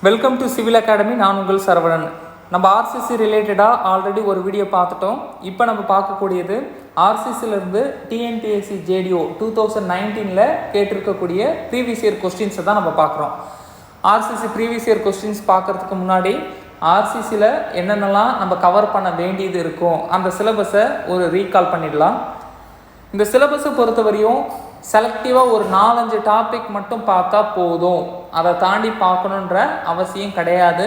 Welcome to civil academy. நான் உங்கள் சரவணன். நம்ம ஆர்சிசி ரிலேட்டடாக ஆல்ரெடி ஒரு வீடியோ பார்த்துட்டோம். இப்போ நம்ம பார்க்கக்கூடியது ஆர்சிசிலேருந்து டிஎன்பிஎஸ்சி ஜேடிஓ 2019 கேட்டிருக்கக்கூடிய ப்ரீவியஸ் இயர் கொஸ்டின்ஸை தான் நம்ம பார்க்குறோம். ஆர்சிசி ப்ரீவியஸ் இயர் கொஸ்டின்ஸ் பார்க்குறதுக்கு முன்னாடி ஆர்சிசியில் என்னென்னலாம் நம்ம கவர் பண்ண வேண்டியது இருக்கும் அந்த சிலபஸை ஒரு ரீகால் பண்ணிடலாம். இந்த சிலபஸை பொறுத்தவரையும் செலக்டிவாக ஒரு 4-5 டாபிக் மட்டும் பார்த்தா போதும், அதை தாண்டி பார்க்கணுன்ற அவசியம் கிடையாது.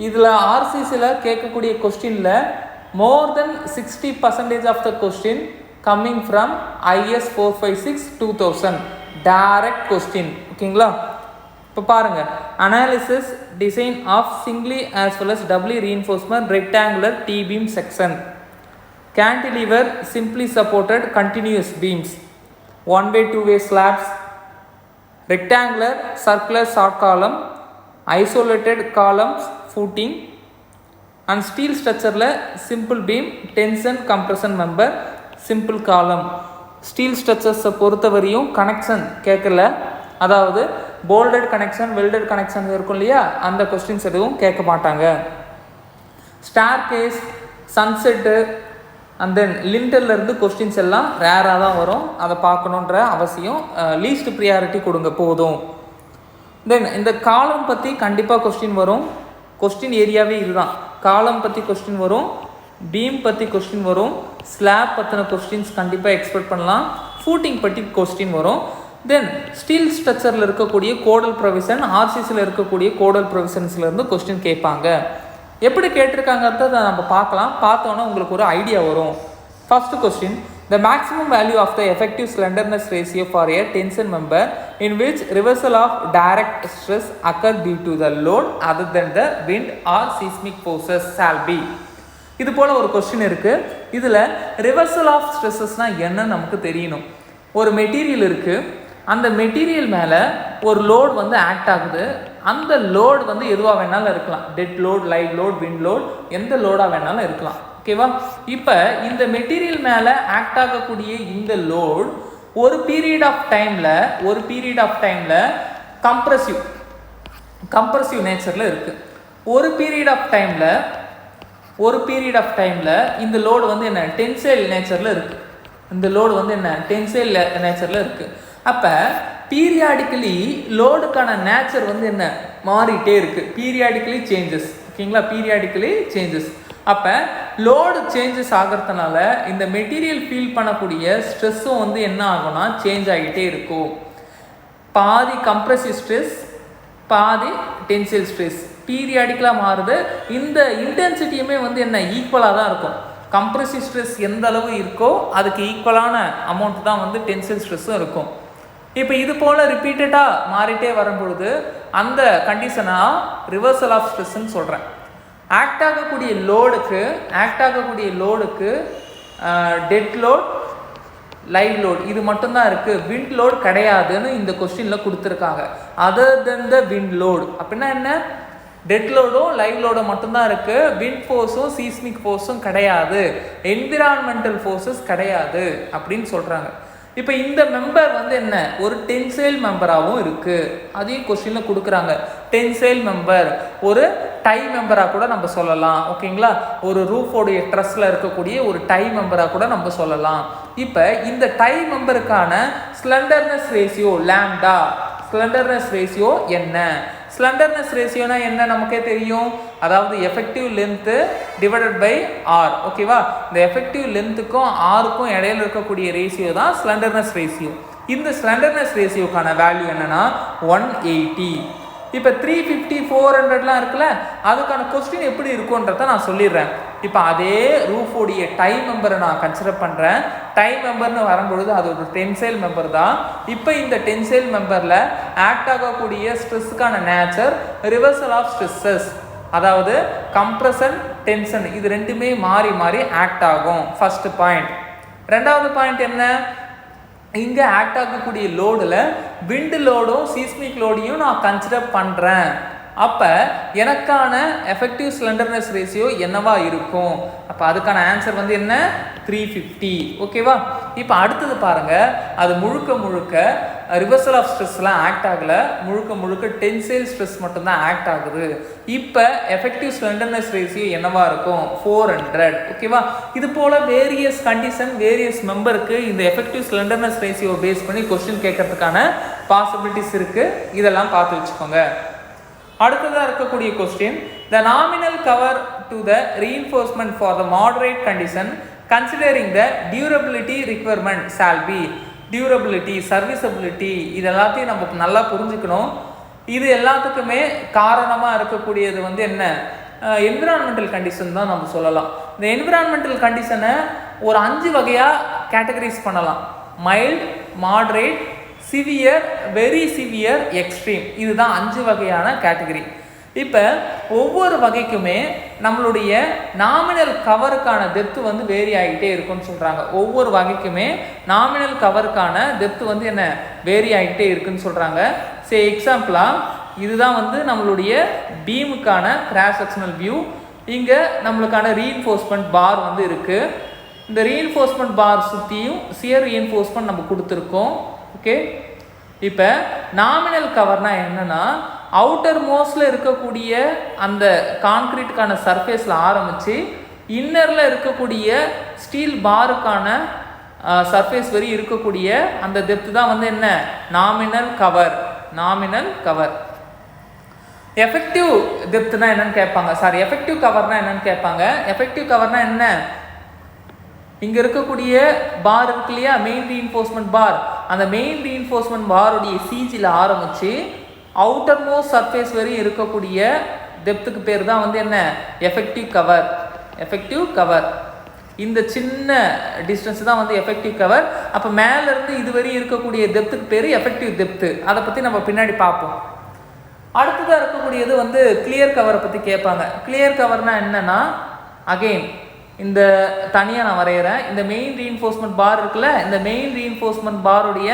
இதில் ஆர்சிசியில் கேட்கக்கூடிய கொஸ்டினில் more than 60% of the question coming from IS 456-2000 direct question. ஓகேங்களா? இப்போ பாருங்கள், analysis design of singly as well as doubly reinforcement rectangular T beam section, cantilever simply supported continuous beams, one way two way slabs, rectangular circular short column, isolated columns footing and steel structure la simple beam tension compression member simple column. Steel ஸ்ட்ரக்சர்ஸை பொறுத்த வரையும் connection கேட்கல, அதாவது bolted connection welded connection இருக்கும் இல்லையா, அந்த questions எதுவும் கேட்க மாட்டாங்க. Star case, sunset and then லிண்டர்லேருந்து கொஸ்டின்ஸ் எல்லாம் ரேராக தான் வரும், அதை பார்க்கணுன்ற அவசியம். லீஸ்ட் ப்ரியாரிட்டி கொடுங்க போதும். தென் இந்த காலம் பற்றி கண்டிப்பாக கொஸ்டின் வரும். கொஸ்டின் ஏரியாவே இதுதான். காலம் பற்றி கொஸ்டின் வரும், பீம் பற்றி கொஸ்டின் வரும், ஸ்லாப் பற்றின கொஸ்டின்ஸ் கண்டிப்பாக எக்ஸ்பெக்ட் பண்ணலாம், ஃபூட்டிங் பற்றி கொஸ்டின் வரும். தென் ஸ்டீல் ஸ்ட்ரக்சரில் இருக்கக்கூடிய கோடல் ப்ரொவிஷன், ஆர்சிசியில் இருக்கக்கூடிய கோடல் ப்ரொவிஷன்ஸ்லேருந்து கொஸ்டின் கேட்பாங்க. எப்படி கேட்டிருக்காங்கிறத நம்ம பார்க்கலாம். பார்த்தோன்னா உங்களுக்கு ஒரு ஐடியா வரும். First question, the maximum value of the effective slenderness ratio for a tension member in which reversal of direct stress occur due to the load other than the wind or seismic forces shall be. இது போல் ஒரு question இருக்குது. இதில் reversal of ஸ்ட்ரெஸ்ஸஸ்னால் என்னன்னு நமக்கு தெரியணும். ஒரு material இருக்குது, அந்த மெட்டீரியல் மேலே ஒரு லோடு வந்து ஆக்ட் ஆகுது. அந்த லோடு வந்து எதுவாக வேணாலும் இருக்கலாம், dead load, live load, wind load, எந்த லோடாக வேணாலும் இருக்கலாம். ஓகேவா? இப்போ இந்த மெட்டீரியல் மேலே ஆக்ட் ஆகக்கூடிய இந்த லோட் ஒரு பீரியட் ஆஃப் டைமில் கம்ப்ரசிவ் நேச்சரில் இருக்குது. ஒரு பீரியட் ஆஃப் டைமில் இந்த லோடு வந்து என்ன டென்சைல் நேச்சரில் இருக்குது. அப்போ பீரியாடிக்கலி லோடுக்கான நேச்சர் வந்து என்ன மாறிட்டே இருக்குது, பீரியாடிக்கலி சேஞ்சஸ். ஓகேங்களா? Periodically changes. அப்போ லோடு சேஞ்சஸ் ஆகிறதுனால இந்த மெட்டீரியல் ஃபீல் பண்ணக்கூடிய ஸ்ட்ரெஸ்ஸும் வந்து என்ன ஆகும்னா சேஞ்ச் ஆகிட்டே இருக்கும். பாதி கம்ப்ரசிவ் ஸ்ட்ரெஸ், பாதி டென்சைல் ஸ்ட்ரெஸ் பீரியாடிக்கலாக மாறுது. இந்த இன்டென்சிட்டியுமே வந்து என்ன ஈக்குவலாக தான் இருக்கும். கம்ப்ரசிவ் ஸ்ட்ரெஸ் எந்த அளவு இருக்கோ அதுக்கு ஈக்குவலான அமௌண்ட் தான் வந்து டென்சைல் ஸ்ட்ரெஸ்ஸும் இருக்கும். இப்போ இது போல் ரிப்பீட்டடாக மாறிட்டே வரும்பொழுது அந்த கண்டிஷனாக ரிவர்சல் ஆஃப் ஸ்ட்ரெஸ்ன்னு சொல்கிறேன். ஆக்ட் ஆகக்கூடிய லோடுக்கு டெட் லோட், லைவ் லோட் இது மட்டும்தான் இருக்குது, விண்ட் லோட் கிடையாதுன்னு இந்த கொஸ்டினில் கொடுத்துருக்காங்க. Other then the wind load அப்படின்னா என்ன, டெட் லோடும் லைவ் லோடும் மட்டும்தான் இருக்குது, விண்ட் ஃபோர்ஸும் சீஸ்மிக் ஃபோர்ஸும் கிடையாது, என்விரான்மெண்டல் ஃபோர்ஸஸ் கிடையாது அப்படின்னு சொல்கிறாங்க. இப்போ இந்த மெம்பர் வந்து என்ன ஒரு டென்சைல் மெம்பராகவும் இருக்குது, அதையும் கொஸ்டினில் கொடுக்குறாங்க. டென்சைல் மெம்பர் ஒரு டை மெம்பராக கூட நம்ம சொல்லலாம். ஓகேங்களா? ஒரு ரூஃபோடைய ட்ரஸ்ல இருக்கக்கூடிய ஒரு டை மெம்பராக கூட நம்ம சொல்லலாம். இப்போ இந்த டை மெம்பருக்கான slenderness ratio lambda, slenderness ratio என்ன? ஸ்லெண்டர்னஸ் ரேஷியோனா என்ன நமக்கே தெரியும், அதாவது effective length divided by R. ஓகேவா? இந்த எஃபெக்டிவ் லென்த்துக்கும் ஆருக்கும் இடையில இருக்கக்கூடிய ரேஷியோ தான் ஸ்லெண்டர்னஸ் ரேஷியோ. இந்த ஸ்லெண்டர்னஸ் ரேஷியோக்கான வேல்யூ என்னன்னா 180. இப்போ 350, 400லாம் இருக்குல்ல, அதுக்கான கொஸ்டின் எப்படி இருக்குன்றத நான் சொல்லிடுறேன். இப்போ அதே ரூஃபோடைய டை மெம்பரை நான் கன்சிடர் பண்ணுறேன். டை மெம்பர்னு வரும்பொழுது அது ஒரு டென்சைல் மெம்பர் தான். இப்போ இந்த டென்சைல் மெம்பரில் ஆக்ட் ஆகக்கூடிய ஸ்ட்ரெஸ்ஸுக்கான நேச்சர் ரிவர்சல் ஆஃப் ஸ்ட்ரெஸ்ஸஸ், அதாவது கம்ப்ரஷன், டென்ஷன் இது ரெண்டுமே மாறி மாறி ஆக்ட் ஆகும். First point. ரெண்டாவது பாயிண்ட் என்ன, இங்கே ஆக்ட் ஆகக்கூடிய லோடில் விண்டு லோடும் சீஸ்மிக் லோடையும் நான் கன்சிடர் பண்ணுறேன். அப்போ எனக்கான எஃபெக்டிவ் ஸ்லெண்டர்னஸ் ரேஷியோ என்னவா இருக்கும்? அப்போ அதுக்கான ஆன்சர் வந்து என்ன? 350. ஓகேவா? இப்போ அடுத்தது பாருங்கள், அது முழுக்க ரிவர்சல் ஆஃப் ஸ்ட்ரெஸ்லாம் ஆக்ட் ஆகலை, முழுக்க டென்சைல் ஸ்ட்ரெஸ் மட்டும்தான் ஆக்ட் ஆகுது. இப்போ எஃபெக்டிவ் ஸ்லெண்டர்னஸ் ரேஷியோ என்னவா இருக்கும்? 400. ஓகேவா? இது போல் வேரியஸ் கண்டிஷன் வேரியஸ் மெம்பருக்கு இந்த எஃபெக்டிவ் ஸ்லெண்டர்னஸ் ரேஷியோ பேஸ் பண்ணி கொஸ்டின் கேட்கறதுக்கான பாசிபிலிட்டிஸ் இருக்குது. இதெல்லாம் பார்த்து வச்சுக்கோங்க. அடுத்ததாக இருக்கக்கூடிய question, the nominal cover to the reinforcement for the moderate condition considering the durability requirement shall be. Durability, serviceability, இது எல்லாத்தையும் நம்ம நல்லா புரிஞ்சுக்கணும். இது எல்லாத்துக்குமே காரணமாக இருக்கக்கூடியது வந்து என்ன? என்விரான்மெண்டல் கண்டிஷன் தான் நம்ம சொல்லலாம். இந்த என்விரான்மெண்டல் கண்டிஷனை ஒரு 5 வகையாக கேட்டகரைஸ் பண்ணலாம். Mild, moderate, severe, very severe, extreme. இதுதான் 5 வகையான கேட்டகரி. இப்போ ஒவ்வொரு வகைக்குமே நம்மளுடைய நாமினல் கவருக்கான டெப்த் வந்து வேரி ஆகிட்டே இருக்குன்னு சொல்கிறாங்க. ஒவ்வொரு வகைக்குமே நாமினல் கவருக்கான டெப்த் வந்து என்ன வேரி ஆகிட்டே இருக்குன்னு சொல்கிறாங்க. சரி, எக்ஸாம்பிளாக இதுதான் வந்து நம்மளுடைய பீமுக்கான கிராஸ் செக்ஷனல் வியூ. இங்கே நம்மளுக்கான ரீஇன்ஃபோர்ஸ்மெண்ட் பார் வந்து இருக்குது. இந்த ரீஇன்ஃபோர்ஸ்மெண்ட் பார் சுற்றியும் சியர் ரீஇன்ஃபோர்ஸ்மெண்ட் நம்ம கொடுத்துருக்கோம். ஓகே, இப்போ நாமினல் கவர்னா என்னன்னா, அவுட்டர் மோஸ்டில் இருக்கக்கூடிய அந்த கான்கிரீட்டுக்கான சர்ஃபேஸில் ஆரம்பித்து இன்னரில் இருக்கக்கூடிய ஸ்டீல் பாருக்கான சர்ஃபேஸ் வரை இருக்கக்கூடிய அந்த டெப்த் தான் வந்து என்ன? Nominal cover. Nominal cover. Effective டெப்த்னா என்னன்னு கேட்பாங்க. சாரி, எஃபெக்டிவ் கவர்னா என்னன்னு கேட்பாங்க. எஃபெக்டிவ் கவர்னா என்ன? இங்கே இருக்கக்கூடிய பார் இருக்கு இல்லையா, மெயின் ரீஇன்ஃபோர்ஸ்மெண்ட் பார், அந்த மெயின் ரீஇன்ஃபோர்ஸ்மெண்ட் பாருடைய சிஜியில் ஆரம்பித்து அவுட்டர் மோஸ்ட் சர்ஃபேஸ் வரையும் இருக்கக்கூடிய டெப்த்துக்கு பேர் தான் வந்து என்ன? Effective cover. Effective cover. இந்த சின்ன டிஸ்டன்ஸ் தான் வந்து எஃபெக்டிவ் கவர். அப்போ மேலேருந்து இதுவரையும் இருக்கக்கூடிய டெப்த்துக்கு பேர் எஃபெக்டிவ் டெப்த்து. அதை பற்றி நம்ம பின்னாடி பார்ப்போம். அடுத்ததாக இருக்கக்கூடியது வந்து கிளியர் கவரை பற்றி கேட்பாங்க. கிளியர் கவர்னால் என்னென்னா, அகெயின் இந்த தனியாக நான் வரைகிறேன். இந்த மெயின் ரீஇன்ஃபோர்ஸ்மெண்ட் பார் இருக்குல்ல, இந்த மெயின் ரீஇன்ஃபோர்ஸ்மெண்ட் பாருடைய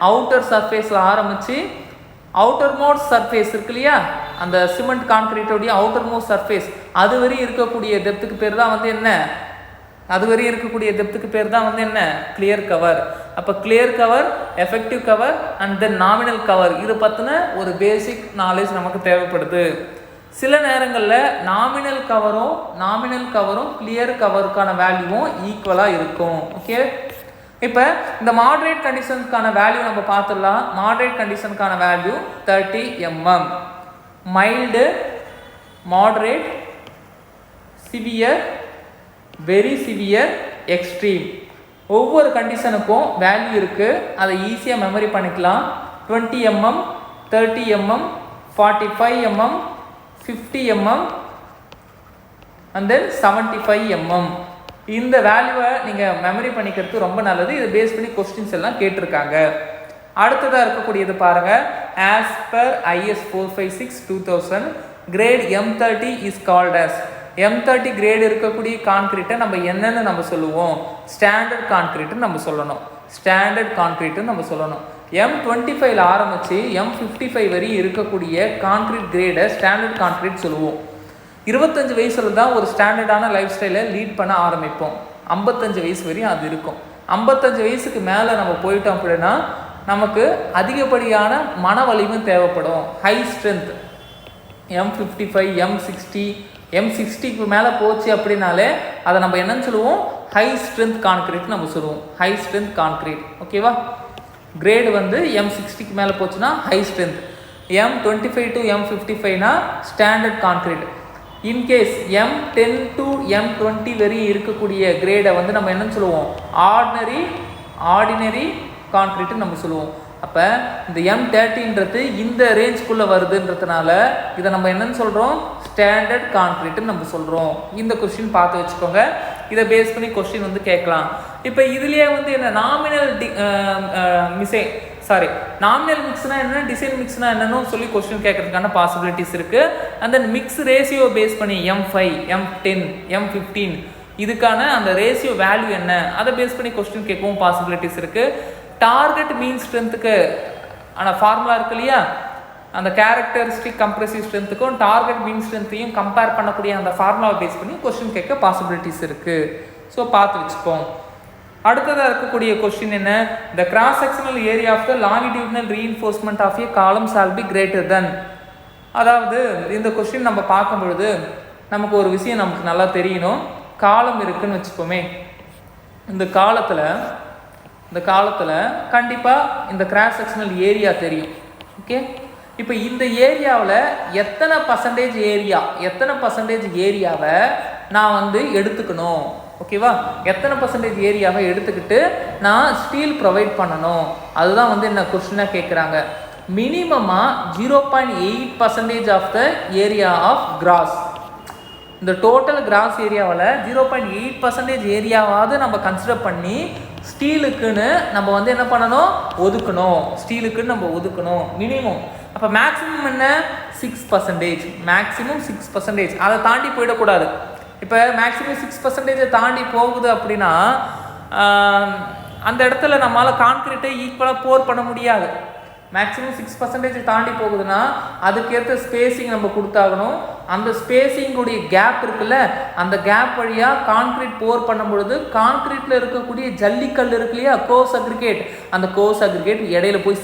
அவுட்டர் சர்ஃபேஸில் ஆரம்பித்து அவுட்டர் மோஸ்ட் சர்ஃபேஸ் இருக்கு இல்லையா, அந்த சிமெண்ட் கான்கிரீட்டோடைய அவுட்டர் மோஸ்ட் சர்ஃபேஸ் அது வரையும் இருக்கக்கூடிய டெப்த்துக்கு பேர் தான் வந்து என்ன? அது வரையும் இருக்கக்கூடிய டெப்த்துக்கு பேர் தான் வந்து என்ன? Clear cover. அப்போ clear cover, effective cover and then nominal cover, இது பற்றின ஒரு பேசிக் நாலேஜ் நமக்கு தேவைப்படுது. சில நேரங்களில் நாமினல் கவரும் கிளியர் கவருக்கான வேல்யூவும் ஈக்குவலாக இருக்கும். ஓகே, இப்போ இந்த மாடரேட் கண்டிஷனுக்கான வேல்யூ நம்ம பார்த்துடலாம். மாடரேட் கண்டிஷனுக்கான value 30 mm. Mild, moderate, severe, very severe, extreme, ஒவ்வொரு கண்டிஷனுக்கும் வேல்யூ இருக்குது. அதை ஈஸியாக மெமரி பண்ணிக்கலாம். 20 mm, 30 mm, 45 mm, 50 mm and then 75 mm. இந்த வேல்யூவை நீங்கள் மெமரி பண்ணிக்கிறது ரொம்ப நல்லது. இதை பேஸ் பண்ணி கொஸ்டின்ஸ் எல்லாம் கேட்டிருக்காங்க. அடுத்ததாக இருக்கக்கூடியது பாருங்கள். As per IS 456/2000 grade M30 is called as. M30 grade இருக்கக்கூடிய கான்கிரீட்டை நம்ம என்னென்னு நம்ம சொல்லுவோம்? ஸ்டாண்டர்ட் கான்கிரீட்டுன்னு நம்ம சொல்லணும். ஸ்டாண்டர்ட் கான்கிரீட்டுன்னு நம்ம சொல்லணும். M25 ஆரம்பித்து M55 வரை இருக்கக்கூடிய கான்கிரீட் கிரேடை ஸ்டாண்டர்ட் கான்கிரீட் சொல்லுவோம். 25 வயசுல தான் ஒரு ஸ்டாண்டர்டான லைஃப் ஸ்டைலை லீட் பண்ண ஆரம்பிப்போம். 55 வயசு வரையும் அது இருக்கும். 55 வயசுக்கு மேலே நம்ம போயிட்டோம் அப்படின்னா நமக்கு அதிகப்படியான மன வலிமை தேவைப்படும். ஹை ஸ்ட்ரென்த் M55, M60க்கு மேலே போச்சு அப்படின்னாலே அதை நம்ம என்னன்னு சொல்லுவோம்? ஹை ஸ்ட்ரென்த் கான்கிரீட் நம்ம சொல்லுவோம். High strength concrete. ஓகேவா? கிரேடு வந்து M60க்கு மேலே போச்சுன்னா ஹை ஸ்ட்ரென்த். M25 to M55னா standard concrete. In case M10 to M20 வரை இருக்கக்கூடிய கிரேடை வந்து நம்ம என்னன்னு சொல்லுவோம்? ஆர்டினரி கான்கிரீட்டு நம்ம சொல்லுவோம். அப்போ இந்த M30ன்றது இந்த ரேஞ்சுக்குள்ளே வருதுன்றதுனால இதை நம்ம என்னன்னு சொல்கிறோம்? ஸ்டாண்டர்ட் கான்கிரீட்டுன்னு நம்ம சொல்கிறோம். இந்த கொஸ்டின் பார்த்து வச்சுக்கோங்க. இதை பேஸ் பண்ணி கொஸ்டின் வந்து கேட்கலாம். இப்போ இதுலேயே வந்து என்ன நாமினல் நாமினல் மிக்ஸ்னா என்ன, டிசைன் மிக்ஸ்னா என்னன்னு சொல்லி கொஸ்டின் கேட்கறதுக்கான பாசிபிலிட்டிஸ் இருக்குது. And then mix ratio base பண்ணி M5, M10, M15 இதுக்கான அந்த ரேஷியோ வேல்யூ என்ன, அதை பேஸ் பண்ணி கொஸ்டின் கேட்கவும் பாசிபிலிட்டிஸ் இருக்குது. டார்கெட் மீன் ஸ்ட்ரென்த்துக்கு ஆனால் ஃபார்முலா இருக்கு இல்லையா, அந்த கேரக்டரிஸ்டிக் கம்ப்ரெசிவ் ஸ்ட்ரென்த்துக்கும் டார்கெட் மீன் ஸ்ட்ரென்த்தையும் கம்பேர் பண்ணக்கூடிய அந்த ஃபார்முலாவை பேஸ் பண்ணி கொஸ்டின் கேட்க பாசிபிலிட்டிஸ் இருக்குது. ஸோ பார்த்து வச்சுப்போம். அடுத்ததாக இருக்கக்கூடிய கொஸ்டின் என்ன, the cross sectional area of the longitudinal reinforcement of a column shall B greater than. அதாவது இந்த கொஸ்டின் நம்ம பார்க்கும் பொழுது நமக்கு ஒரு விஷயம் நமக்கு நல்லா தெரியணும். காலம் இருக்குன்னு வச்சுப்போமே, இந்த காலத்தில் கண்டிப்பாக இந்த கிராஸ் செக்ஷனல் ஏரியா தெரியும். ஓகே, இப்போ இந்த ஏரியாவில் எத்தனை பர்சன்டேஜ் ஏரியாவை நான் வந்து எடுத்துக்கணும், ஓகேவா, எத்தனை பர்சன்டேஜ் ஏரியாவை எடுத்துக்கிட்டு நான் ஸ்டீல் ப்ரொவைட் பண்ணணும், அதுதான் வந்து என்ன கொஸ்டினாக கேட்குறாங்க. மினிமமாக 0.8% of the area of gross, இந்த டோட்டல் கிராஸ் ஏரியாவில் 0.8% ஏரியாவாவது நம்ம கன்சிடர் பண்ணி ஸ்டீலுக்குன்னு நம்ம வந்து என்ன பண்ணணும், ஒதுக்கணும் மினிமம். அப்போ மேக்ஸிமம் என்ன 6%, மேக்ஸிமம் 6%, அதை தாண்டி போயிடக்கூடாது. இப்போ மேக்ஸிமம் 6% தாண்டி போகுது அப்படின்னா அந்த இடத்துல நம்மளால் கான்கிரீட்டை ஈக்குவலாக போர் பண்ண முடியாது. மேக்ஸிமம் 6% தாண்டி போகுதுன்னா அதுக்கேற்ற ஸ்பேசிங் நம்ம கொடுத்தாகணும். அந்த ஸ்பேசிங்குடைய கேப் இருக்குல்ல, அந்த கேப் வழியாக கான்கிரீட் போர் பண்ணும் பொழுது கான்கிரீட்டில் இருக்கக்கூடிய ஜல்லிக்கல் இருக்கு இல்லையா, கோர்ஸ் அக்ரிகேட், அந்த கோர்ஸ் அக்ரிகேட் இடையில போய்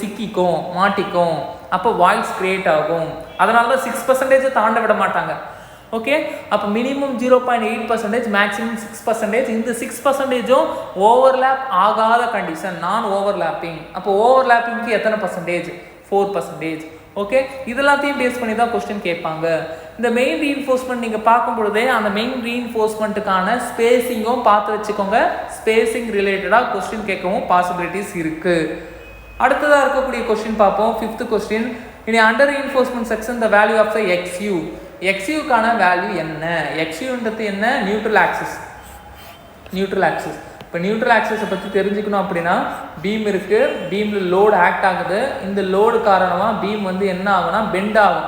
மாட்டிக்கும், அப்போ வாய்ஸ் கிரியேட் ஆகும். அதனால தான் 6% தாண்ட விட மாட்டாங்க. ஓகே, அப்போ மினிமம் 0.8%, மேக்ஸிமம் 6%. இந்த 6%ம் ஓவர்லேப் ஆகாத கண்டிஷன், நான் ஓவர்லேப்பிங். அப்போ ஓவர்லேப்பிங்க்கு எத்தனை பர்சன்டேஜ், 4%. ஓகே, இதெல்லாத்தையும் பேஸ் பண்ணி தான் கொஸ்டின் கேட்பாங்க. இந்த மெயின் ரீஇன்ஃபோர்ஸ்மெண்ட் நீங்கள் பார்க்கும் பொழுதே அந்த மெயின் ரீஇன்ஃபோர்ஸ்மெண்ட்டுக்கான ஸ்பேசிங்கும் பார்த்து வச்சுக்கோங்க. ஸ்பேசிங் ரிலேட்டடாக கொஸ்டின் கேட்கவும் பாசிபிலிட்டிஸ் இருக்குது. அடுத்ததாக இருக்கக்கூடிய கொஸ்டின் பார்ப்போம். 5th கொஸ்டின், இனி under reinforcement section the value of the XU. XUக்கான வேல்யூ என்ன? XUன்றது என்ன? Neutral axis. இப்போ நியூட்ரல் ஆக்சிஸை பற்றி தெரிஞ்சுக்கணும் அப்படின்னா, பீம் இருக்குது, பீமில் லோடு ஆக்ட் ஆகுது. இந்த லோடு காரணமாக பீம் வந்து என்ன ஆகும்னா பெண்ட் ஆகும்.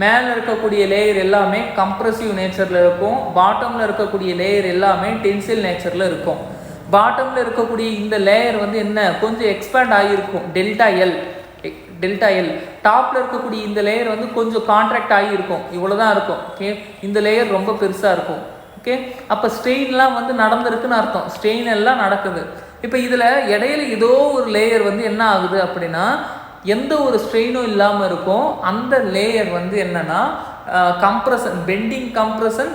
மேலே இருக்கக்கூடிய லேயர் எல்லாமே கம்ப்ரெசிவ் நேச்சரில் இருக்கும், பாட்டமில் இருக்கக்கூடிய லேயர் எல்லாமே டென்சில் நேச்சரில் இருக்கும். பாட்டமில் இருக்கக்கூடிய இந்த லேயர் வந்து என்ன கொஞ்சம் எக்ஸ்பேண்ட் ஆகியிருக்கும், டெல்டா எல். டாப்பில் இருக்கக்கூடிய இந்த லேயர் வந்து கொஞ்சம் கான்ட்ராக்ட் ஆகியிருக்கும், இவ்வளோ தான் இருக்கும். ஓகே, இந்த லேயர் ரொம்ப பெருசாக இருக்கும். ஓகே, அப்போ ஸ்ட்ரெயின்லாம் வந்து நடந்திருக்குன்னு அர்த்தம், ஸ்ட்ரெயின் எல்லாம் நடக்குது. இப்போ இதில் இடையில ஏதோ ஒரு லேயர் வந்து என்ன ஆகுது அப்படின்னா எந்த ஒரு ஸ்ட்ரெயினும் இல்லாமல் இருக்கும். அந்த லேயர் வந்து என்னன்னா கம்ப்ரஷன்,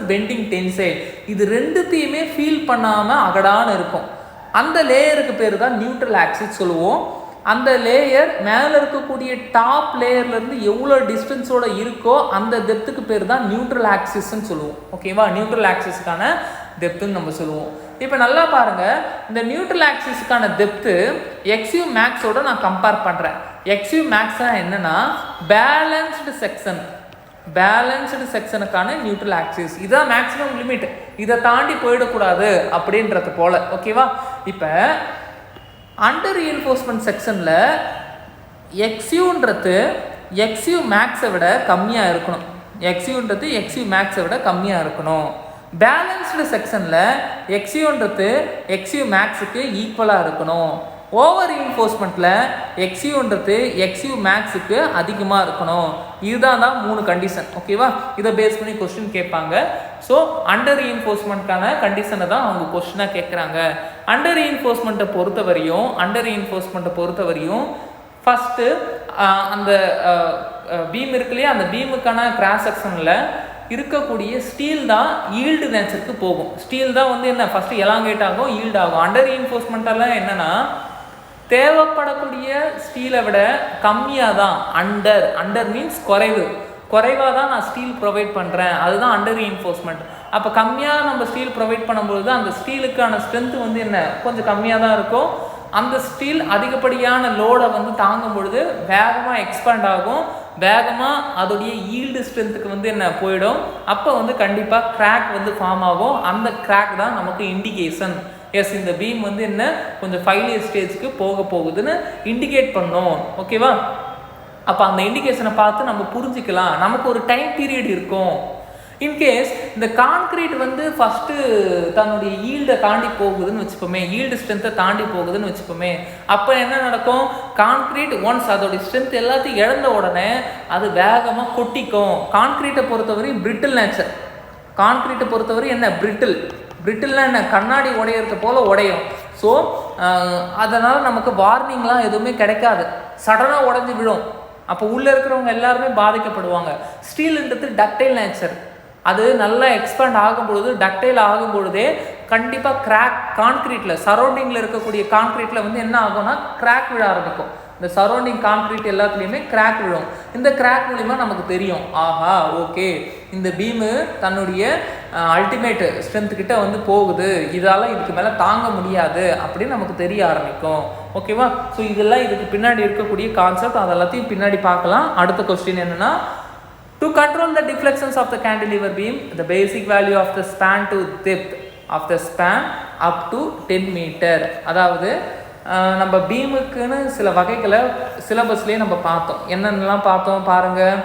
பெண்டிங் டென்சைல், இது ரெண்டுத்தையுமே ஃபீல் பண்ணாமல் அகடான்னு இருக்கும். அந்த லேயருக்கு பேர் தான் நியூட்ரல் ஆக்சிஸ் சொல்லுவோம். அந்த லேயர் மேலே இருக்கக்கூடிய டாப் லேயர்லேருந்து எவ்வளோ டிஸ்டன்ஸோட இருக்கோ அந்த டெப்த்துக்கு பேர் தான் நியூட்ரல் ஆக்சிஸ்ன்னு சொல்லுவோம். ஓகேவா, நியூட்ரல் ஆக்சிஸ்க்கான டெப்த்துன்னு நம்ம சொல்லுவோம். இப்போ நல்லா பாருங்கள், இந்த நியூட்ரல் ஆக்சிஸ்க்கான டெப்த்து XU மேக்ஸோட நான் கம்பேர் பண்ணுறேன். XU மேக்ஸ்னா என்னன்னா பேலன்ஸ்டு செக்ஷனுக்கான நியூட்ரல் ஆக்சிஸ், இதுதான் மேக்ஸிமம் லிமிட், இதை தாண்டி போயிடக்கூடாது அப்படின்றது போல. ஓகேவா, இப்போ அண்டர் ரீஇன்ஃபோர்ஸ்மெண்ட் செக்ஷனில் XUன்றது XU மேக்ஸை விட கம்மியாக இருக்கணும். பேலன்ஸ்டு செக்ஷனில் XUன்றது XU மேக்ஸுக்கு ஈக்குவலாக இருக்கணும். ஓவர் ரீஇன்ஃபோர்ஸ்மெண்ட்டில் XUன்றது XU மேக்ஸுக்கு அதிகமாக இருக்கணும். இதுதான் 3 கண்டிஷன். ஓகேவா, இதை பேஸ் பண்ணி கொஸ்டின் கேட்பாங்க. ஸோ அண்டர் ரீஇன்ஃபோர்ஸ்மெண்ட்கான கண்டிஷனை தான் அவங்க கொஸ்டினாக கேட்குறாங்க. அண்டர் ரீஇன்ஃபோர்ஸ்மெண்ட்டை பொறுத்த வரையும் ஃபஸ்ட்டு அந்த பீம் இருக்கு இல்லையா, அந்த பீமுக்கான கிராஸ் செக்ஷனில் இருக்கக்கூடிய ஸ்டீல் தான் ஈல்டு நேச்சருக்கு போகும். ஸ்டீல் தான் வந்து என்ன ஃபஸ்ட்டு எலாங்கேட் ஆகும், ஈல்டு ஆகும். அண்டர் ரீஇன்ஃபோர்ஸ்மெண்ட்டெல்லாம் என்னென்னா தேவைப்படக்கூடிய ஸ்டீலை விட கம்மியாக தான், அண்டர் மீன்ஸ் குறைவாக தான் நான் ஸ்டீல் ப்ரொவைட் பண்ணுறேன், அதுதான் அண்டர் ரீஇன்ஃபோர்ஸ்மெண்ட். அப்போ கம்மியாக நம்ம ஸ்டீல் ப்ரொவைட் பண்ணும்போது தான் அந்த ஸ்டீலுக்கான ஸ்ட்ரென்த்து வந்து என்ன கொஞ்சம் கம்மியாக தான் இருக்கும். அந்த ஸ்டீல் அதிகப்படியான லோடை வந்து தாங்கும் பொழுது வேகமாக எக்ஸ்பேண்ட் ஆகும், வேகமாக அதோடைய ஈல்டு ஸ்ட்ரென்த்துக்கு வந்து என்ன போயிடும். அப்போ வந்து கண்டிப்பாக கிராக் வந்து ஃபார்ம் ஆகும். அந்த கிராக் தான் நமக்கு இண்டிகேஷன், எஸ் இந்த பீம் வந்து என்ன கொஞ்சம் ஃபெயிலியர் ஸ்டேஜுக்கு போகுதுன்னு இண்டிகேட் பண்ணோம். ஓகேவா, அப்போ அந்த இண்டிகேஷனை பார்த்து நம்ம புரிஞ்சிக்கலாம். நமக்கு ஒரு டைம் பீரியட் இருக்கும். இன்கேஸ் இந்த கான்கிரீட் வந்து ஃபஸ்ட்டு தன்னுடைய ஈல்டை தாண்டி போகுதுன்னு வச்சுப்போமே, ஈல்டு ஸ்ட்ரென்த்தை தாண்டி போகுதுன்னு வச்சுப்போமே, அப்போ என்ன நடக்கும்? கான்கிரீட் ஒன்ஸ் அதோடைய ஸ்ட்ரென்த் எல்லாத்தையும் இழந்த உடனே அது வேகமாக கொட்டிக்கும். கான்கிரீட்டை பொறுத்தவரை பிரிட்டில் நேச்சர். கான்கிரீட்டை பொறுத்தவரை என்ன? பிரிட்டில்னா என்ன? கண்ணாடி உடையிறது போல் உடையும். ஸோ அதனால் நமக்கு வார்னிங்லாம் எதுவுமே கிடைக்காது, சடனாக உடஞ்சி விழும். அப்போ உள்ளே இருக்கிறவங்க எல்லாருமே பாதிக்கப்படுவாங்க. ஸ்டீல்ன்றது டக்டைல் நேச்சர். அது நல்லா எக்ஸ்பேண்ட் ஆகும் பொழுது, டக்டைல் ஆகும் பொழுதே கண்டிப்பாக கிராக் கான்கிரீட்டில், சரௌண்டிங்கில் இருக்கக்கூடிய கான்கிரீட்டில் வந்து என்ன ஆகும்னா கிராக் விழ ஆரம்பிக்கும். இந்த சரௌண்டிங் கான்கிரீட் எல்லாத்துலேயுமே கிராக் விழும். இந்த கிராக் மூலிமா நமக்கு தெரியும், ஆஹா ஓகே இந்த பீமு தன்னுடைய அல்டிமேட் ஸ்ட்ரென்த்துக்கிட்ட வந்து போகுது, இதால் இதுக்கு மேலே தாங்க முடியாது அப்படின்னு நமக்கு தெரிய ஆரம்பிக்கும். ஓகேவா? ஸோ இதெல்லாம் இதுக்கு பின்னாடி இருக்கக்கூடிய கான்செப்ட், அதெல்லாத்தையும் பின்னாடி பார்க்கலாம். அடுத்த கொஸ்டின் என்னென்னா, to control the deflections of the cantilever beam, the basic value of the span to depth of the span up to 10 meter. அதாவது நம்ம பீமுக்குன்னு சில வகைகளை சிலபஸ்லேயே நம்ம பார்த்தோம். என்னென்னலாம் பார்த்தோம் பாருங்கள்.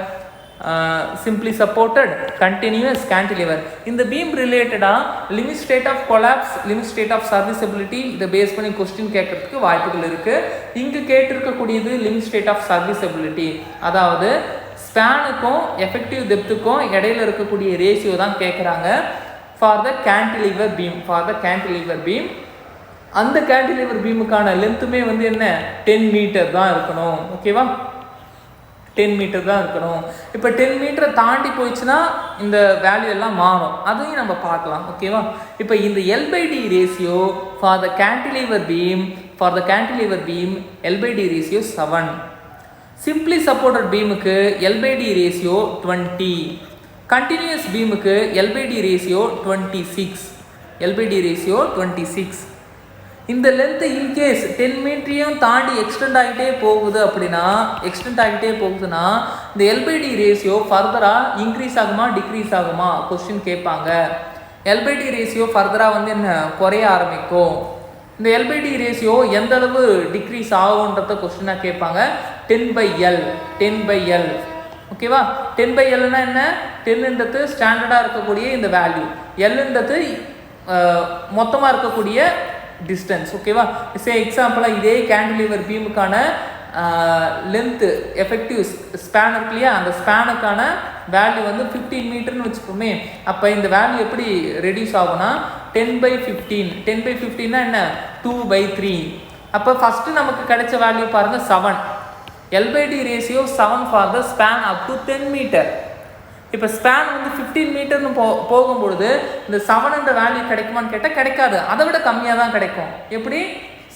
Simply supported, continuous, cantilever. இந்த பீம் ரிலேட்டடாக limit state of collapse, limit state of serviceability, இதை பேஸ் பண்ணி கொஸ்டின் கேட்கறதுக்கு வாய்ப்புகள் இருக்குது. இங்கு கேட்டிருக்கக்கூடியது லிமிட் ஸ்டேட் ஆஃப் சர்வீசபிலிட்டி. அதாவது ஸ்பேனுக்கும் எஃபெக்டிவ் டெப்த்துக்கும் இடையில இருக்கக்கூடிய ரேஷியோ தான் கேட்குறாங்க ஃபார் த கேன்டிலிவர் பீம். அந்த கேன்டிலிவர் பீமுக்கான லென்த்துமே வந்து என்ன? 10 மீட்டர் தான் இருக்கணும். ஓகேவா? 10 மீட்டர் தான் இருக்கணும். இப்போ 10 மீட்டரை தாண்டி போயிடுச்சுன்னா இந்த வேல்யூ எல்லாம் மாறும், அதையும் நம்ம பார்க்கலாம். ஓகேவா? இப்போ இந்த L/D ratio for the cantilever beam L/D ratio 7. Simply supported பீமுக்கு L/D ratio 20. Continuous பீமுக்கு L/D ratio 26. இந்த லென்த்து இன்கேஸ் 10 மீட்டரையும் தாண்டி எக்ஸ்டெண்ட் ஆகிட்டே போகுதுன்னா இந்த L/D ரேஷியோ ஃபர்தராக இன்க்ரீஸ் ஆகுமா டிக்ரீஸ் ஆகுமா கொஸ்டின் கேட்பாங்க. L/D ரேஷியோ ஃபர்தராக வந்து என்ன? குறைய ஆரம்பிக்கும். இந்த L/D ரேஷியோ எந்த அளவு டிக்ரீஸ் ஆகுன்றத கொஸ்டினாக கேட்பாங்க. 10/L. ஓகேவா? 10/Lனா என்ன? 10ன்றது ஸ்டாண்டர்டாக இருக்கக்கூடிய இந்த வேல்யூ, Lன்றது மொத்தமாக இருக்கக்கூடிய டிஸ்டன்ஸ். ஓகேவா? எக்ஸாம்பிளாக இதே கேன்டிலிவர் பீமுக்கான லென்த்து எஃபெக்டிவ் ஸ்பேன் இருக்கு இல்லையா, அந்த ஸ்பேனுக்கான வேல்யூ வந்து 15 மீட்டர்னு வச்சுக்கோமே. அப்போ இந்த வேல்யூ எப்படி ரெடியூஸ் ஆகும்னா 10/15. 10/15னா என்ன? 2/3. அப்போ ஃபஸ்ட்டு நமக்கு கிடைச்ச வேல்யூ பாருங்கள் 7. L/D ratio 7 for the span up to 10 metre. இப்போ ஸ்பேன் வந்து 15 மீட்டர்னு போகும்பொழுது இந்த 7ன்ற வேல்யூ கிடைக்குமான்னு கேட்டால் கிடைக்காது, அதை விட கம்மியாக தான் கிடைக்கும். எப்படி?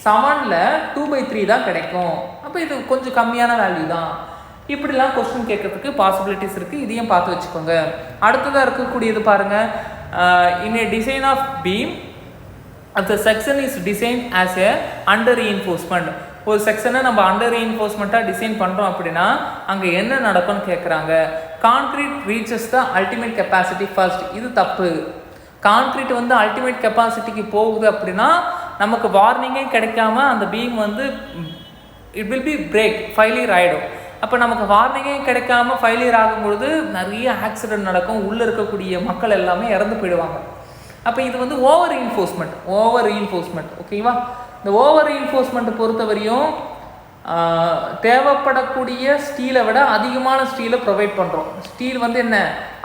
7ல் 2/3 தான் கிடைக்கும். அப்போ இது கொஞ்சம் கம்மியான வேல்யூ தான். இப்படிலாம் கொஸ்டின் கேட்கறதுக்கு பாசிபிலிட்டிஸ் இருக்குது, இதையும் பார்த்து வச்சுக்கோங்க. அடுத்ததாக இருக்கக்கூடியது பாருங்கள். இன் ஏ டிசைன் ஆஃப் பீம் அந்த section is design as a under reinforcement. ஒரு செக்ஷனை நம்ம அண்டர் ரீஎன்ஃபோர்ஸ்மெண்ட்டாக டிசைன் பண்ணுறோம் அப்படின்னா அங்கே என்ன நடக்கும்னு கேட்குறாங்க. Concrete reaches the ultimate capacity first. இது தப்பு. கான்க்ரீட் வந்து அல்டிமேட் கெப்பாசிட்டிக்கு போகுது அப்படின்னா நமக்கு வார்னிங்கே கிடைக்காம அந்த பீம் வந்து it will be break, failure ஆகிடும். அப்போ நமக்கு வார்னிங்கே கிடைக்காம ஃபெயிலியர் ஆகும்பொழுது நிறைய ஆக்சிடென்ட் நடக்கும், உள்ளே இருக்கக்கூடிய மக்கள் எல்லாமே இறந்து போயிடுவாங்க. அப்போ இது வந்து ஓவர் ரீஎன்ஃபோர்ஸ்மெண்ட். ஓகேவா? இந்த ஓவர் ரீஎன்ஃபோர்ஸ்மெண்ட் பொறுத்தவரையும் தேவைப்படக்கூடிய ஸ்டீலை விட அதிகமான ஸ்டீலை ப்ரொவைட் பண்ணுறோம். ஸ்டீல் வந்து என்ன?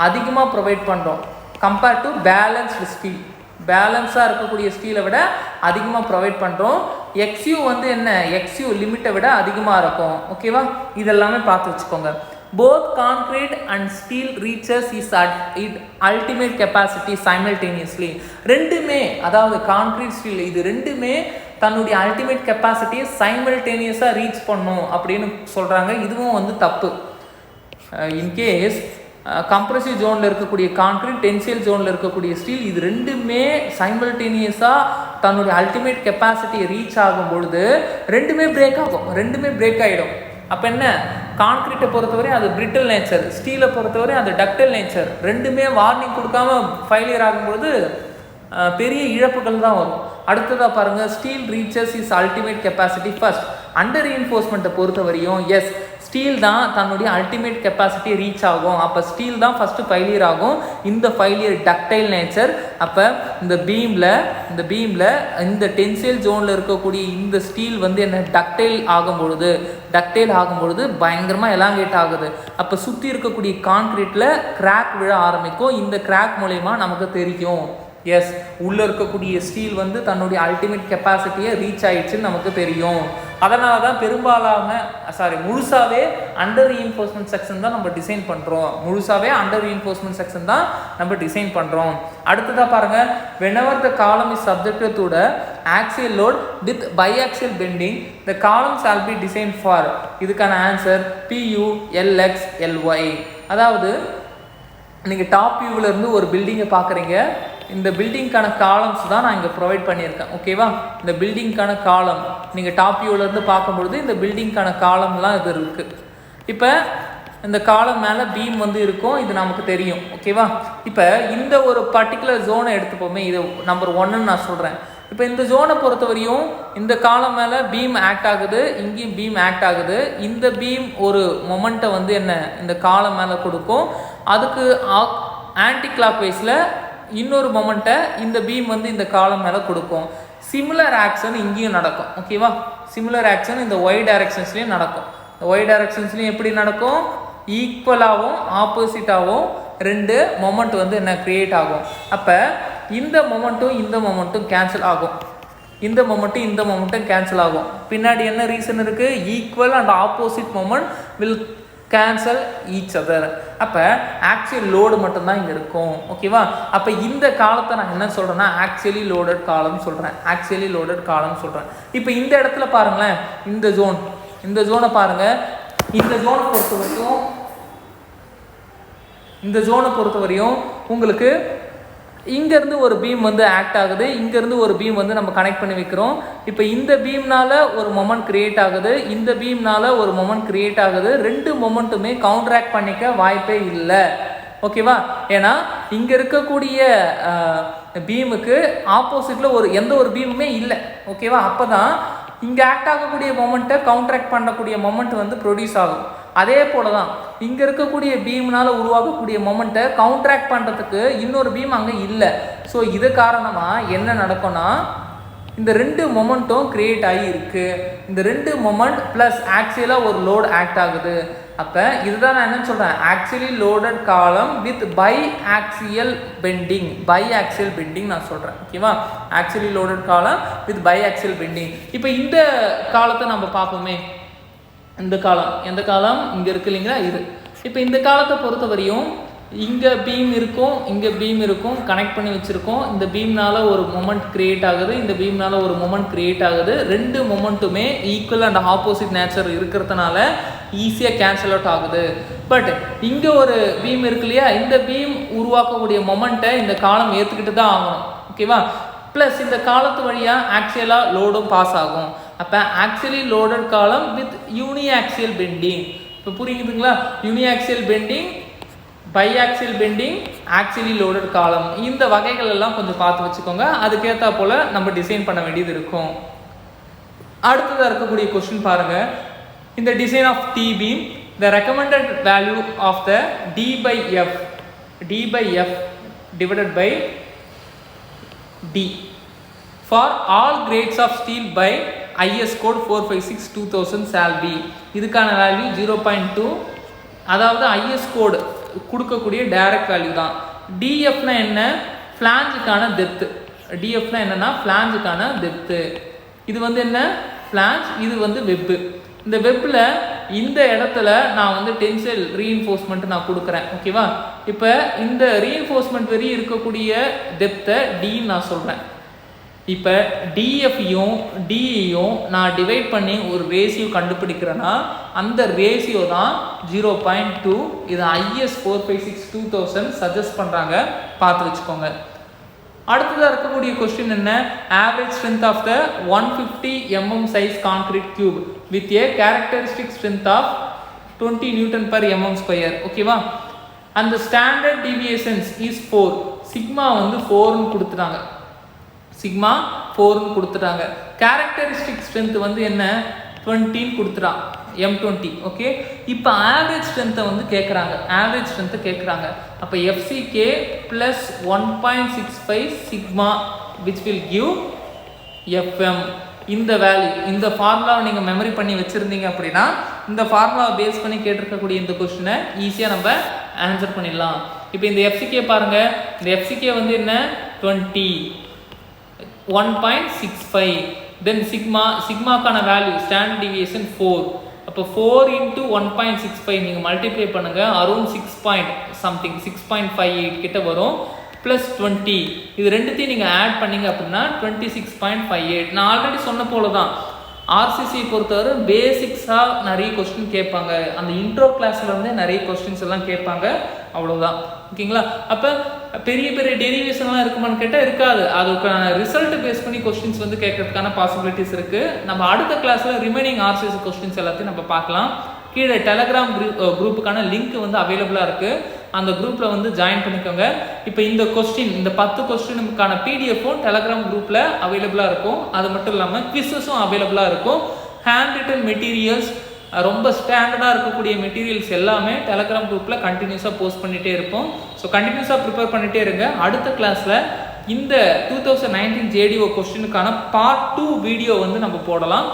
அதிகமாக ப்ரொவைட் பண்ணுறோம் கம்பேர்ட் டு பேலன்ஸ்டு ஸ்டீல். பேலன்ஸாக இருக்கக்கூடிய ஸ்டீலை விட அதிகமாக ப்ரொவைட் பண்ணுறோம். XU வந்து என்ன? XU லிமிட்டை விட அதிகமாக இருக்கும். ஓகேவா? இதெல்லாமே பார்த்து வச்சுக்கோங்க. Both concrete and Steeles reaches is it ultimate capacity simultaneously. ரெண்டுமே, அதாவது கான்க்ரீட் ஸ்டீல் இது ரெண்டுமே தன்னுடைய அல்டிமேட் கெப்பாசிட்டியை சைமல்டேனியஸாக ரீச் பண்ணும் அப்படின்னு சொல்கிறாங்க. இதுவும் வந்து தப்பு. இன்கேஸ் கம்ப்ரெசிவ் ஜோனில் இருக்கக்கூடிய கான்க்ரீட், டென்சியல் ஜோனில் இருக்கக்கூடிய ஸ்டீல், இது ரெண்டுமே சைமல்டேனியஸாக தன்னுடைய அல்டிமேட் கெப்பாசிட்டியை ரீச் ஆகும் பொழுது ரெண்டுமே பிரேக் ஆகிடும். அப்போ என்ன? கான்க்ரீட்டை பொறுத்தவரை அது பிரிட்டில் நேச்சர், ஸ்டீலை பொறுத்தவரை அது டக்டைல் நேச்சர். ரெண்டுமே வார்னிங் கொடுக்காம ஃபெயிலியர் ஆகும்போது பெரிய இழப்புகள் தான் வரும். அடுத்ததாக பாருங்கள். Steel reaches its ultimate capacity first. Under ரீஎன்ஃபோர்ஸ்மெண்ட்டை பொறுத்த வரையும் எஸ் ஸ்டீல் தான் தன்னுடைய அல்டிமேட் கெப்பாசிட்டி ரீச் ஆகும். அப்போ ஸ்டீல் தான் ஃபஸ்ட்டு ஃபெயிலியர் ஆகும். இந்த ஃபெயிலியர் டக்டைல் நேச்சர். அப்போ இந்த பீமில் இந்த டென்சைல் ஜோனில் இருக்கக்கூடிய இந்த ஸ்டீல் வந்து என்ன டக்டைல் ஆகும்பொழுது பயங்கரமாக எலாங்கேட் ஆகுது. அப்போ சுற்றி இருக்கக்கூடிய கான்க்ரீட்டில் கிராக் விழ ஆரம்பிக்கும். இந்த கிராக் மூலயமா நமக்கு தெரியும் எஸ் உள்ளே இருக்கக்கூடிய ஸ்டீல் வந்து தன்னுடைய அல்டிமேட் கெப்பாசிட்டியை ரீச் ஆயிடுச்சுன்னு நமக்கு தெரியும். அதனால தான் முழுசாகவே அண்டர் ரீஎன்ஃபோர்ஸ்மெண்ட் செக்ஷன் தான் நம்ம டிசைன் பண்ணுறோம். அடுத்ததாக பாருங்கள், whenever the column is subjected to the axial load with biaxial bending, the column shall be designed for. இதுக்கான ஆன்சர் PU LX LY. அதாவது நீங்கள் டாப் வியூவில் இருந்து ஒரு பில்டிங்கை பார்க்குறீங்க. இந்த பில்டிங்கான காலம்ஸ் தான் நான் இங்கே ப்ரொவைட் பண்ணியிருக்கேன். ஓகேவா, இந்த பில்டிங்கான காலம் நீங்கள் டாப் வியூவிலேருந்து பார்க்கும்பொழுது இந்த பில்டிங்கான காலம்லாம் இது இருக்குது. இப்போ இந்த காலம் மேலே பீம் வந்து இருக்கும், இது நமக்கு தெரியும். ஓகேவா, இப்போ இந்த ஒரு பர்டிகுலர் ஜோனை எடுத்துப்போமே, இது நம்பர் 1ன்னு நான் சொல்கிறேன். இப்போ இந்த ஜோனை பொறுத்த வரையும் இந்த காலம் மேலே பீம் ஆக்ட் ஆகுது, இங்கேயும் பீம் ஆக்ட் ஆகுது. இந்த பீம் ஒரு மொமெண்ட்டை வந்து என்ன இந்த காலம் மேலே கொடுக்கும். அதுக்கு ஆன்டி கிளாக் வைஸில் இன்னொரு மொமெண்ட்டை இந்த பீம் வந்து இந்த காலம் மேலே கொடுக்கும். சிமிலர் ஆக்ஷன் இங்கேயும் நடக்கும். ஓகேவா, சிமிலர் ஆக்ஷன் இந்த ஒய் டைரக்ஷன்ஸ்லேயும் நடக்கும். இந்த ஒய் டைரக்ஷன்ஸ்லேயும் எப்படி நடக்கும், ஈக்குவலாகவும் ஆப்போசிட்டாகவும் ரெண்டு மொமெண்ட் வந்து என்ன கிரியேட் ஆகும். அப்போ இந்த மொமெண்ட்டும் கேன்சல் ஆகும். இந்த மொமெண்ட்டும் கேன்சல் ஆகும். பின்னாடி என்ன ரீசன் இருக்குது, equal and opposite moment will cancel each other. அப்போ ஆக்சுவல் லோடு மட்டும்தான் இங்கே இருக்கும். ஓகேவா, அப்போ இந்த காலத்தை நான் என்ன சொல்கிறேன்னா ஆக்சுவலி லோடட் காலம் சொல்கிறேன். இப்போ இந்த இடத்துல பாருங்களேன், இந்த ஜோனை பாருங்கள். இந்த ஜோனை பொறுத்த வரையும் உங்களுக்கு இங்கேருந்து ஒரு பீம் வந்து ஆக்ட் ஆகுது, இங்கேருந்து ஒரு பீம் வந்து நம்ம கனெக்ட் பண்ணி வைக்கிறோம். இப்போ இந்த பீம்னால் ஒரு மொமெண்ட் க்ரியேட் ஆகுது, இந்த பீம்னால் ஒரு மொமெண்ட் க்ரியேட் ஆகுது. ரெண்டு மொமெண்ட்டுமே கவுண்டராக்ட் பண்ணிக்க வாய்ப்பே இல்லை. ஓகேவா, ஏன்னா இங்கே இருக்கக்கூடிய பீமுக்கு ஆப்போசிட்டில் எந்த ஒரு பீமுமே இல்லை. ஓகேவா, அப்போ தான் இங்கே ஆக்ட் ஆகக்கூடிய மொமெண்ட்டை கவுண்டராக்ட் பண்ணக்கூடிய மொமெண்ட் வந்து ப்ரொடியூஸ் ஆகும். அதே போல தான் இங்கே இருக்கக்கூடிய பீம்னால் உருவாகக்கூடிய மொமெண்ட்டை கவுண்டராக்ட் பண்ணுறதுக்கு இன்னொரு பீம் அங்கே இல்லை. ஸோ இது காரணமாக என்ன நடக்கும்னா இந்த ரெண்டு மொமெண்ட்டும் கிரியேட் ஆகி இருக்குது. இந்த ரெண்டு மொமெண்ட் ப்ளஸ் ஆக்சுவலாக ஒரு லோட் ஆக்ட் ஆகுது. அப்போ இதுதான் நான் என்னன்னு சொல்கிறேன், axially loaded column with biaxial bending நான் சொல்கிறேன். ஓகேவா, axially loaded column with biaxial bending. இப்போ இந்த காலத்தை நம்ம பார்ப்போமே. இந்த காலம் எந்த காலம் இங்கே இருக்கு இல்லைங்களா, இது. இப்போ இந்த காலத்தை பொறுத்த வரையும் இங்கே பீம் இருக்கும், கனெக்ட் பண்ணி வச்சுருக்கோம். இந்த பீம்னால் ஒரு மொமெண்ட் க்ரியேட் ஆகுது, இந்த பீம்னால் ஒரு மொமெண்ட் க்ரியேட் ஆகுது. ரெண்டு மொமெண்ட்டுமே ஈக்குவல் அண்ட் ஆப்போசிட் நேச்சர் இருக்கிறதுனால ஈஸியாக கேன்சல் அவுட் ஆகுது. பட் இங்கே ஒரு பீம் இருக்கு இல்லையா, இந்த பீம் உருவாக்கக்கூடிய மொமெண்ட்டை இந்த காலம் ஏற்றுக்கிட்டு தான் ஆகணும். ஓகேவா, ப்ளஸ் இந்த காலத்து வழியாக ஆக்சுவலாக லோடும் பாஸ் ஆகும். அப்போ axially loaded column with uniaxial bending. இப்போ புரியுதுங்களா, uniaxial bending, biaxial bending, axially loaded column, இந்த வகைகள் எல்லாம் கொஞ்சம் பார்த்து வச்சுக்கோங்க. அதுக்கேற்ற போல் நம்ம டிசைன் பண்ண வேண்டியது இருக்கும். அடுத்ததாக இருக்கக்கூடிய கொஸ்டின் பாருங்கள். இந்த design of T beam, the recommended value of the D by F divided by D for all grades of steel by IS code 456/2000 shall be. இதுக்கான வேல்யூ 0.2. அதாவது IS கோடு கொடுக்கக்கூடிய டைரக்ட் வேல்யூ தான். டிஎஃப்னா என்ன, ஃப்ளாஞ்சுக்கான டெப்த்து. டிஎஃப்னா என்னன்னா ஃப்ளாஞ்சுக்கான depth. இது வந்து என்ன, flange, இது வந்து வெப்பு. இந்த வெப்பில் இந்த இடத்துல நான் வந்து டென்சைல் ரீஎன்ஃபோர்ஸ்மெண்ட் நான் கொடுக்குறேன். ஓகேவா, இப்போ இந்த ரீஎன்ஃபோர்ஸ்மெண்ட் வரி இருக்கக்கூடிய டெப்த்தை டின்னு நான் சொல்கிறேன். இப்போ டிஎஃப்யும் டிஇயும் நான் டிவைட் பண்ணி ஒரு ரேஷியோ கண்டுபிடிக்கிறேன்னா அந்த ரேஷியோ தான் 0.2. இது IS 456/2000 சஜஸ்ட் பண்ணுறாங்க, பார்த்து வச்சுக்கோங்க. அடுத்ததாக இருக்கக்கூடிய கொஸ்டின் என்ன, average strength of the 150 mm size concrete cube with a characteristic strength of 20 Nm/mm². ஓகேவா, அந்த ஸ்டாண்டர்ட் டிவியேஷன்ஸ் இஸ் 4. சிக்மா வந்து 4ன்னு கொடுத்துட்டாங்க. கேரக்டரிஸ்டிக் ஸ்ட்ரென்த் வந்து என்ன, 20 கொடுத்துறான் M20. ஓகே, இப்போ ஆவரேஜ் ஸ்ட்ரென்த்தை வந்து கேட்குறாங்க, ஆவரேஜ் ஸ்ட்ரென்த்தை கேட்குறாங்க. அப்போ FCK plus 1.65 sigma which will give FM. இந்த வேல்யூ, இந்த ஃபார்முலாவை நீங்கள் மெமரி பண்ணி வச்சுருந்தீங்க அப்படின்னா இந்த ஃபார்முலாவை பேஸ் பண்ணி கேட்டிருக்கக்கூடிய இந்த கொஸ்டினை ஈஸியாக நம்ம ஆன்சர் பண்ணிடலாம். இப்போ இந்த FCK பாருங்கள், இந்த FCK வந்து என்ன 20, 1.65, தென் சிக்மாக்கான வேல்யூ ஸ்டாண்டர்ட் டிவியேஷன் 4. அப்போ 4 into 1.65 நீங்கள் மல்டிப்ளை பண்ணுங்கள், அரௌண்ட் 6.58 கிட்ட வரும். ப்ளஸ் 20, இது ரெண்டுத்தையும் நீங்கள் ஆட் பண்ணிங்க அப்படின்னா 26.58. நான் ஆல்ரெடி சொன்ன போல தான் ஆர்சிசி பொறுத்தவரை பேசிக்ஸாக நிறைய கொஸ்டின் கேட்பாங்க, அந்த இன்ட்ரோ கிளாஸ்லேருந்தே நிறைய கொஸ்டின்ஸ் எல்லாம் கேட்பாங்க, அவ்வளோதான். ஓகேங்களா? அப்போ பெரிய பெரிய டெரிவேஷன்லாம் இருக்குமான்னு கேட்டால் இருக்காது, அதுக்கான ரிசல்ட் பேஸ் பண்ணி கொஸ்டின்ஸ் வந்து கேட்கறதுக்கான பாசிபிலிட்டிஸ் இருக்குது. நம்ம அடுத்த கிளாஸில் ரிமைனிங் ஆர்சிசி கொஸ்டின்ஸ் எல்லாத்தையும் நம்ம பார்க்கலாம். கீழே டெலகிராம் குரூப்புக்கான லிங்க் வந்து அவைலபிளாக இருக்குது, அந்த குரூப்பில் வந்து ஜாயின் பண்ணிக்கோங்க. இப்போ இந்த கொஸ்டின், இந்த 10 கொஸ்டினுக்கான பிடிஎஃப்பும் டெலகிராம் குரூப்பில் அவைலபிளாக இருக்கும். அது மட்டும் இல்லாமல் குவிஸஸும் அவைலபிளாக இருக்கும். ஹேண்ட் ரிட்டன் மெட்டீரியல்ஸ், ரொம்ப ஸ்டாண்டர்டாக இருக்கக்கூடிய மெட்டீரியல்ஸ் எல்லாமே டெலகிராம் குரூப்பில் கண்டினியூஸாக போஸ்ட் பண்ணிகிட்டே இருப்போம். ஸோ கண்டினியூஸாக ப்ரிப்பேர் பண்ணிகிட்டே இருங்க. அடுத்த கிளாஸில் இந்த 2019 JDO கொஸ்டினுக்கான பார்ட் 2 வீடியோ வந்து நம்ம போடலாம்.